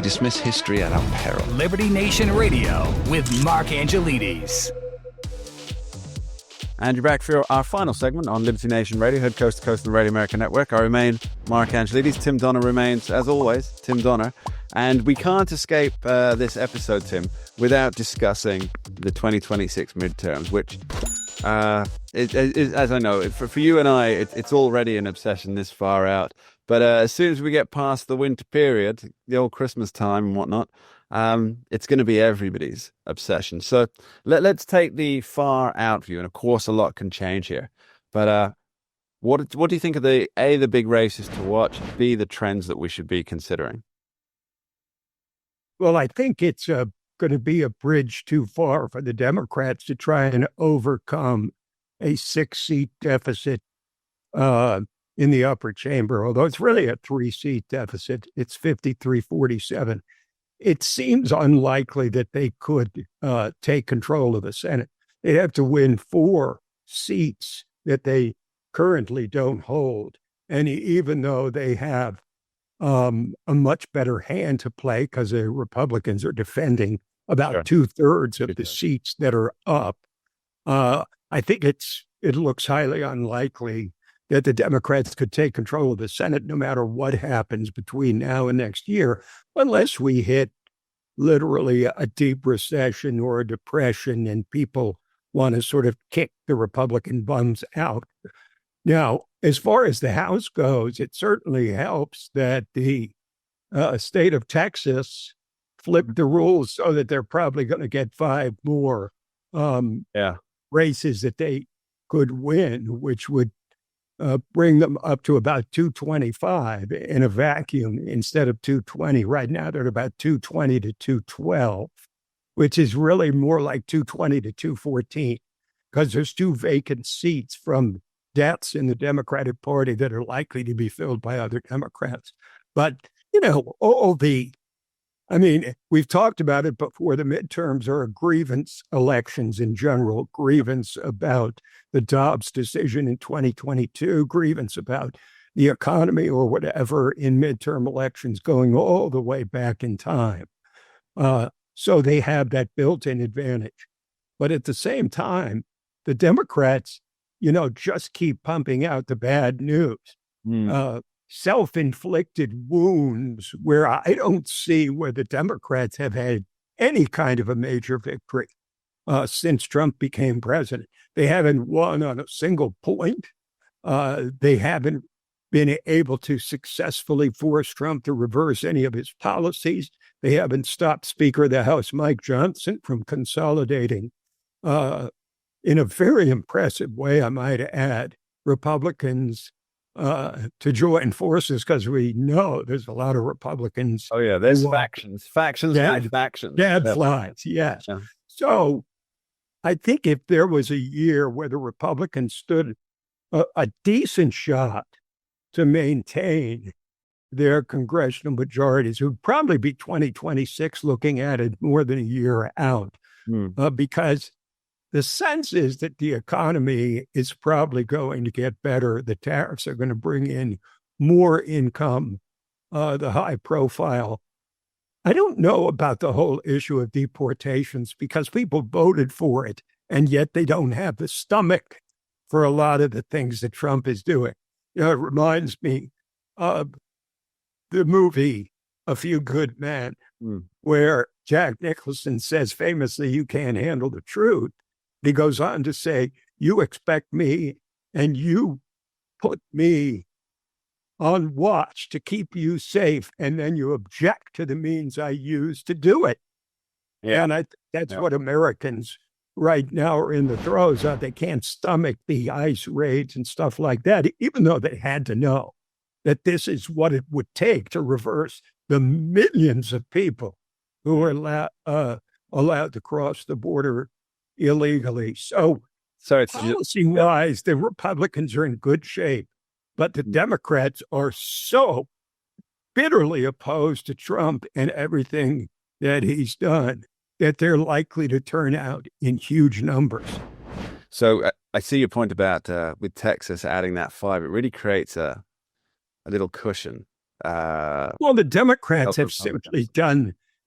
dismiss history at our peril. Liberty Nation Radio with Mark Angelides. And you're back for our final segment on Liberty Nation Radio, heard coast to coast on the Radio America Network. I remain Mark Angelides. Tim Donner remains, as always, Tim Donner. And we can't escape this episode, Tim, without discussing the 2026 midterms, which, as I know, for you and I, it's already an obsession this far out. But as soon as we get past the winter period, the old Christmas time and whatnot, it's going to be everybody's obsession. So let's take the far out view. And of course, a lot can change here. But what do you think of the big races to watch, B, the trends that we should be considering? Well, I think it's going to be a bridge too far for the Democrats to try and overcome a 6-seat deficit in the upper chamber, although it's really a 3-seat deficit. It's 53-47. It seems unlikely that they could take control of the Senate. They'd have to win 4 seats that they currently don't hold. And even though they have a much better hand to play because the Republicans are defending about 2/3 of the seats that are up, I think it looks highly unlikely that the Democrats could take control of the Senate no matter what happens between now and next year, unless we hit literally a deep recession or a depression and people want to sort of kick the Republican bums out. Now, as far as the House goes, it certainly helps that the state of Texas flipped the rules so that they're probably going to get 5 more races that they could win, which would bring them up to about 225 in a vacuum instead of 220. Right now, they're at about 220 to 212, which is really more like 220 to 214 because there's 2 vacant seats from deaths in the Democratic Party that are likely to be filled by other Democrats. But, we've talked about it before. The midterms are grievance elections in general, grievance about the Dobbs decision in 2022, grievance about the economy or whatever in midterm elections going all the way back in time. So they have that built-in advantage. But at the same time, the Democrats, just keep pumping out the bad news. Self-inflicted wounds where I don't see where the Democrats have had any kind of a major victory since Trump became president. They haven't won on a single point. They haven't been able to successfully force Trump to reverse any of his policies. They haven't stopped Speaker of the House Mike Johnson from consolidating in a very impressive way, I might add, Republicans to join forces, because we know there's a lot of Republicans. Oh, yeah, there's factions. Factions. Dad flies, yes. Yeah. So I think if there was a year where the Republicans stood a decent shot to maintain their congressional majorities, it would probably be 2026, looking at it more than a year out, because the sense is that the economy is probably going to get better. The tariffs are going to bring in more income, the high profile. I don't know about the whole issue of deportations because people voted for it, and yet they don't have the stomach for a lot of the things that Trump is doing. It reminds me of the movie A Few Good Men, where Jack Nicholson says famously, "You can't handle the truth." He goes on to say, "You expect me and you put me on watch to keep you safe, and then you object to the means I use to do it." Yeah. And that's what Americans right now are in the throes of. They can't stomach the ICE raids and stuff like that, even though they had to know that this is what it would take to reverse the millions of people who are allowed to cross the border illegally. So policy-wise, the Republicans are in good shape, but the Democrats are so bitterly opposed to Trump and everything that he's done that they're likely to turn out in huge numbers. So I see your point about with Texas adding that 5. It really creates a little cushion Well, the Democrats have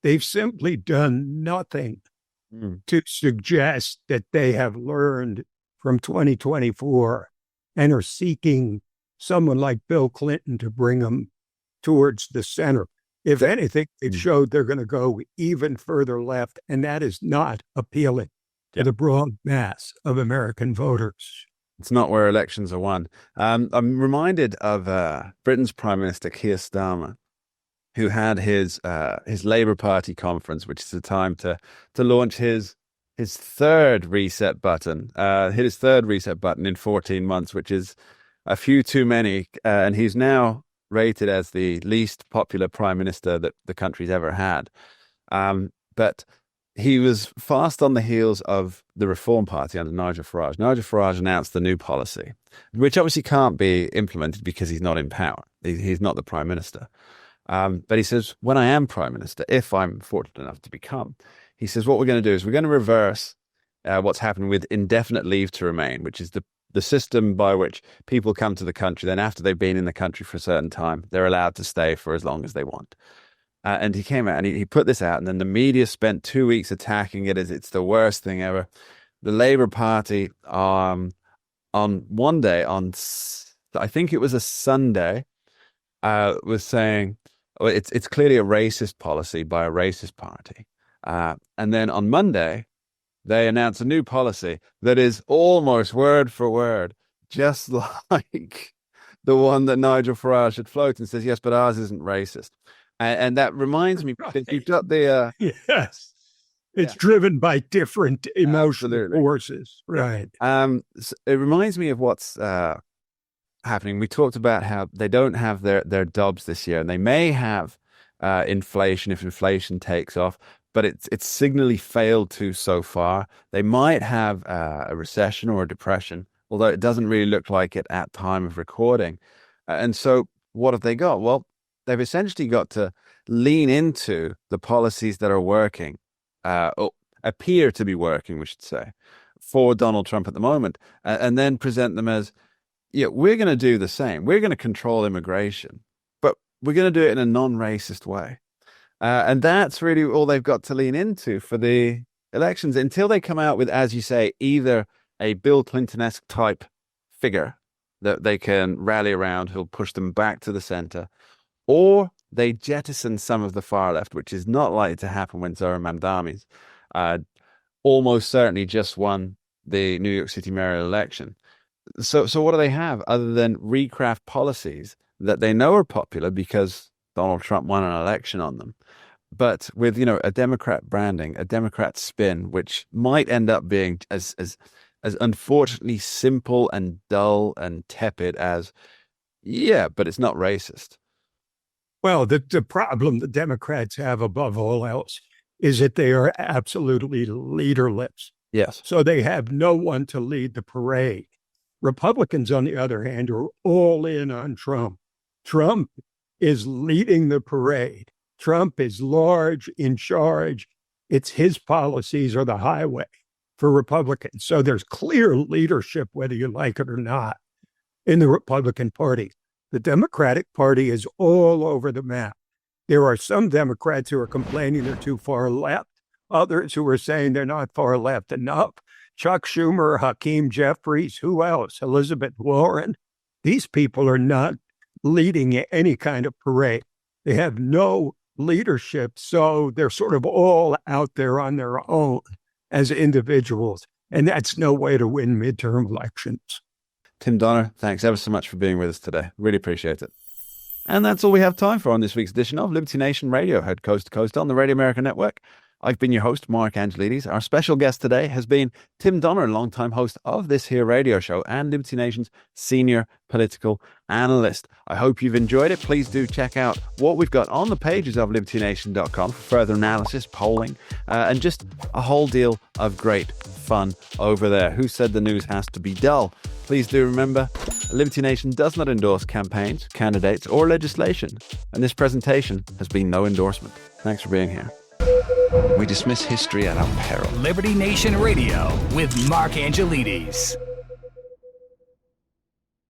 they've simply done nothing to suggest that they have learned from 2024 and are seeking someone like Bill Clinton to bring them towards the center. If anything, it showed they're going to go even further left, and that is not appealing to the broad mass of American voters. It's not where elections are won. I'm reminded of Britain's Prime Minister Keir Starmer, who had his Labour Party conference, which is the time to launch his third reset button. Hit his third reset button in 14 months, which is a few too many, and he's now rated as the least popular prime minister that the country's ever had. But he was fast on the heels of the Reform Party under Nigel Farage. Nigel Farage announced the new policy, which obviously can't be implemented because he's not in power. He's not the prime minister. But he says, when I am prime minister, if I'm fortunate enough to become, he says, what we're going to do is we're going to reverse what's happened with indefinite leave to remain, which is the system by which people come to the country. Then after they've been in the country for a certain time, they're allowed to stay for as long as they want. And he came out and he put this out, and then the media spent 2 weeks attacking it as it's the worst thing ever. The Labour Party, on one day, I think it was a Sunday, was saying, well, it's clearly a racist policy by a racist party. And then on Monday, they announced a new policy that is almost word for word, just like the one that Nigel Farage had floated and says, yes, but ours isn't racist. And that reminds me that you've got the... yes, it's driven by different emotional forces. Right. So it reminds me of what's happening. We talked about how they don't have their dobs this year, and they may have inflation if inflation takes off, but it's signally failed to so far. They might have a recession or a depression, although it doesn't really look like it at time of recording. And so what have they got? Well, they've essentially got to lean into the policies that are working, or appear to be working, we should say, for Donald Trump at the moment, and then present them as, yeah, we're going to do the same. We're going to control immigration, but we're going to do it in a non-racist way. And that's really all they've got to lean into for the elections until they come out with, as you say, either a Bill Clinton-esque type figure that they can rally around who'll push them back to the center, or they jettison some of the far left, which is not likely to happen when Zohran Mamdani's almost certainly just won the New York City mayoral election. So what do they have other than recraft policies that they know are popular because Donald Trump won an election on them, but with, a Democrat branding, a Democrat spin, which might end up being as unfortunately simple and dull and tepid as, yeah, but it's not racist. Well, the problem the Democrats have above all else is that they are absolutely leaderless. Yes. So they have no one to lead the parade. Republicans, on the other hand, are all in on Trump. Trump is leading the parade. Trump is large, in charge. It's his policies are the highway for Republicans. So there's clear leadership, whether you like it or not, in the Republican Party. The Democratic Party is all over the map. There are some Democrats who are complaining they're too far left, others who are saying they're not far left enough. Chuck Schumer, Hakeem Jeffries, who else? Elizabeth Warren. These people are not leading any kind of parade. They have no leadership, so they're sort of all out there on their own as individuals, and that's no way to win midterm elections. Tim Donner, thanks ever so much for being with us today. Really appreciate it. And that's all we have time for on this week's edition of Liberty Nation Radio, heard coast to coast on the Radio America Network. I've been your host, Mark Angelides. Our special guest today has been Tim Donner, longtime host of this here radio show and Liberty Nation's senior political analyst. I hope you've enjoyed it. Please do check out what we've got on the pages of libertynation.com for further analysis, polling, and just a whole deal of great fun over there. Who said the news has to be dull? Please do remember, Liberty Nation does not endorse campaigns, candidates, or legislation, and this presentation has been no endorsement. Thanks for being here. We dismiss history at our peril. Liberty Nation Radio with Mark Angelides.